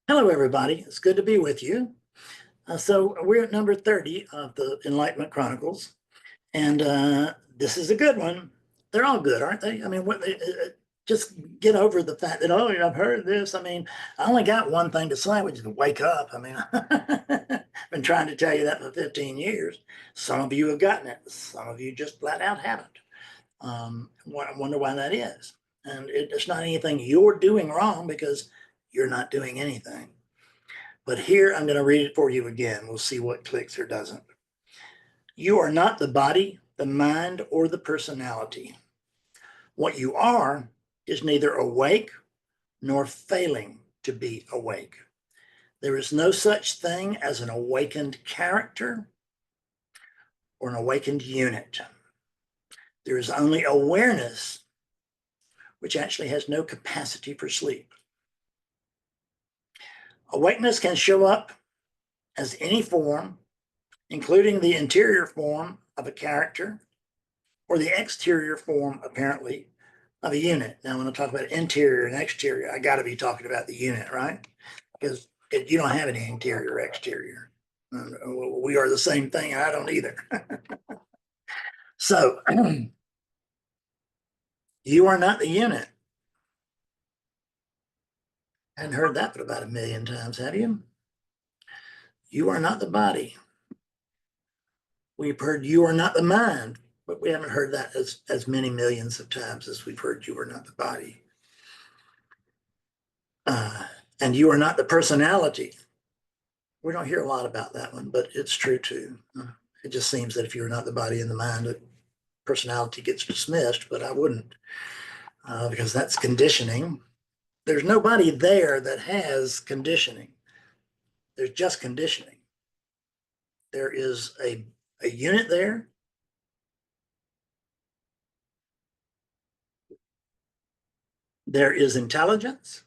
Hello, everybody. It's good to be with you. So we're at number 30 of the Enlightenment Chronicles, and this is a good one. They're all good, aren't they? I mean, just get over the fact that, oh, I've heard this. I mean, I only got one thing to say, which is wake up. I mean, I've been trying to tell you that for 15 years. Some of you have gotten it. Some of you just flat out haven't. I wonder why that is. And it's not anything you're doing wrong because you're not doing anything. But here I'm going to read it for you again. We'll see what clicks or doesn't. You are not the body, the mind, or the personality. What you are is neither awake nor failing to be awake. There is no such thing as an awakened character or an awakened unit. There is only awareness, which actually has no capacity for sleep. Awakeness can show up as any form, including the interior form of a character or the exterior form, apparently, of a unit. Now, when I talk about interior and exterior, I got to be talking about the unit, right? Because you don't have any interior or exterior. We are the same thing. I don't either. So, you are not the unit. I hadn't heard that but about 1,000,000 times, have you? You are not the body. We've heard you are not the mind, but we haven't heard that as many millions of times as we've heard you are not the body. And you are not the personality. We don't hear a lot about that one, but it's true too. It just seems that if you're not the body and the mind, the personality gets dismissed, but I wouldn't, because that's conditioning. There's nobody there that has conditioning. There's just conditioning. There is a unit there. There is intelligence,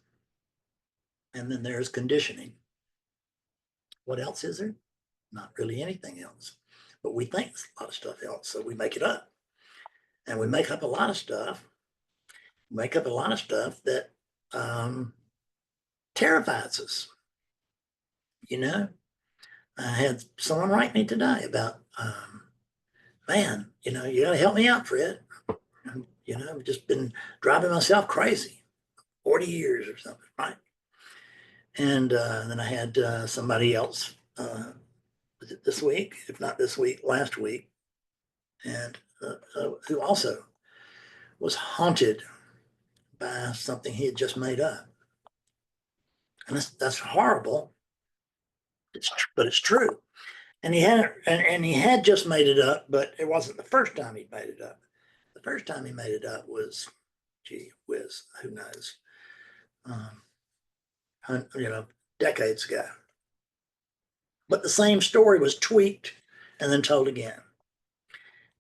and then there's conditioning. What else is there? Not really anything else. But we think a lot of stuff else, so we make it up. And we make up a lot of stuff, that terrifies us. You know, I had someone write me today about, man, you got to help me out, Fred. I've just been driving myself crazy, 40 years or something, right? And then I had somebody else this week, if not this week, last week, and who also was haunted by something he had just made up. And that's horrible, but it's true. And he had just made it up, but it wasn't the first time he made it up. The first time he made it up was, gee whiz, who knows, decades ago. But the same story was tweaked and then told again.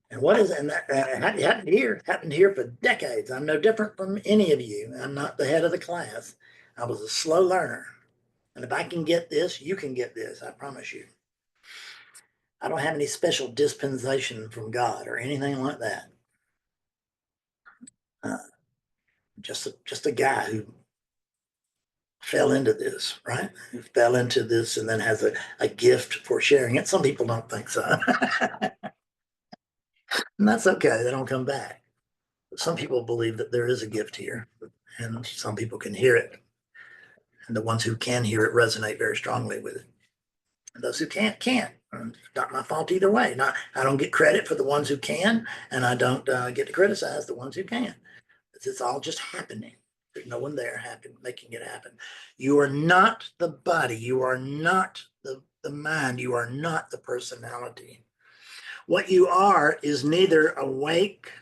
And what is and that happened here for decades. I'm no different from any of you. I'm not the head of the class. I was a slow learner. And if I can get this, you can get this, I promise you. I don't have any special dispensation from God or anything like that. Just a guy who fell into this, right? Who fell into this and then has a gift for sharing it. Some people don't think so. And that's okay. They don't come back. Some people believe that there is a gift here, and some people can hear it. And the ones who can hear it resonate very strongly with it. And those who can't. It's not my fault either way. I don't get credit for the ones who can, and I don't get to criticize the ones who can. It's all just happening. There's no one there making it happen. You are not the body. You are not the mind. You are not the personality. What you are is neither awake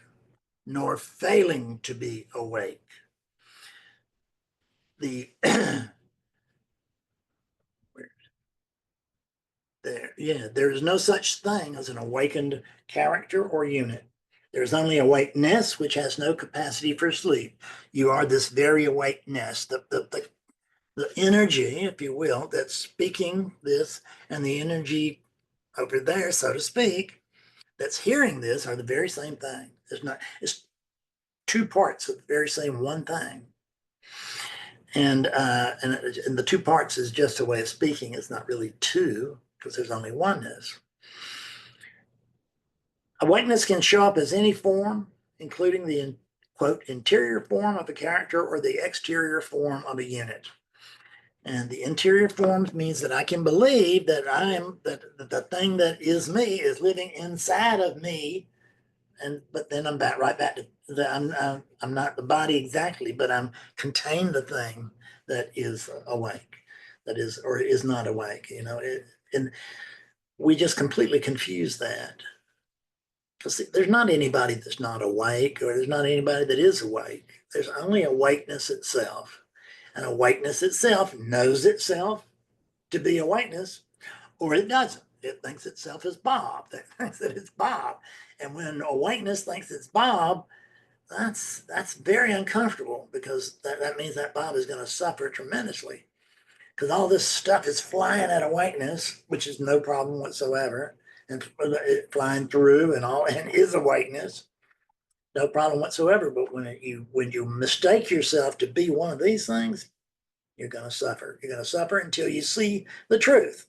nor failing to be awake. There is no such thing as an awakened character or unit. There's only awakeness, which has no capacity for sleep. You are this very awakeness, the energy, if you will, that's speaking this, and the energy over there, so to speak, that's hearing this are the very same thing. It's two parts of the very same one thing. And the two parts is just a way of speaking. It's not really two, because there's only oneness. Awakeness can show up as any form, including the, quote, interior form of a character or the exterior form of a unit. And the interior form means that I can believe that that the thing that is me is living inside of me. But then I'm right back to I'm not the body exactly, but I'm contained the thing that is awake, that is or is not awake. And we just completely confuse that, because there's not anybody that's not awake, or there's not anybody that is awake. There's only awakeness itself, and awakeness itself knows itself to be awakeness, or it doesn't. It thinks itself as Bob. It thinks that it's Bob. And when awakeness thinks it's Bob, that's very uncomfortable, because that means that Bob is going to suffer tremendously, because all this stuff is flying at awakeness, which is no problem whatsoever, and flying through and is awakeness, no problem whatsoever. But when you mistake yourself to be one of these things, you're going to suffer. You're going to suffer until you see the truth.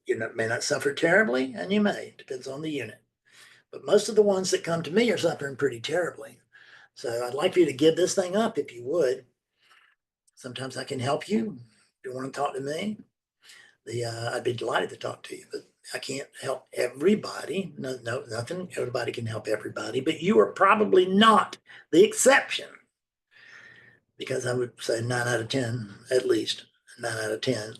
You may not suffer terribly, and you may, depends on the unit. But most of the ones that come to me are suffering pretty terribly. So I'd like for you to give this thing up if you would. Sometimes I can help you. If you want to talk to me, I'd be delighted to talk to you. But I can't help everybody. No, nothing. Everybody can help everybody. But you are probably not the exception, because I would say 9 out of 10, at least 9 out of 10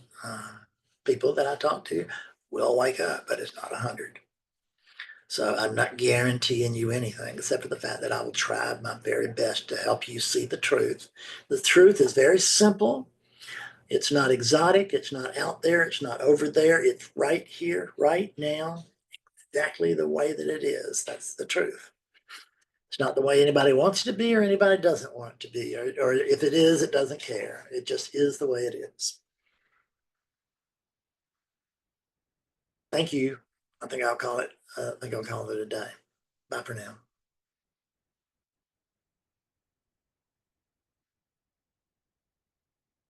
people that I talk to will wake up, but it's not 100. So I'm not guaranteeing you anything, except for the fact that I will try my very best to help you see the truth. The truth is very simple. It's not exotic. It's not out there. It's not over there. It's right here, right now, exactly the way that it is. That's the truth. It's not the way anybody wants it to be, or anybody doesn't want it to be, or if it is, it doesn't care. It just is the way it is. Thank you. I think I'll call it a day. Bye for now.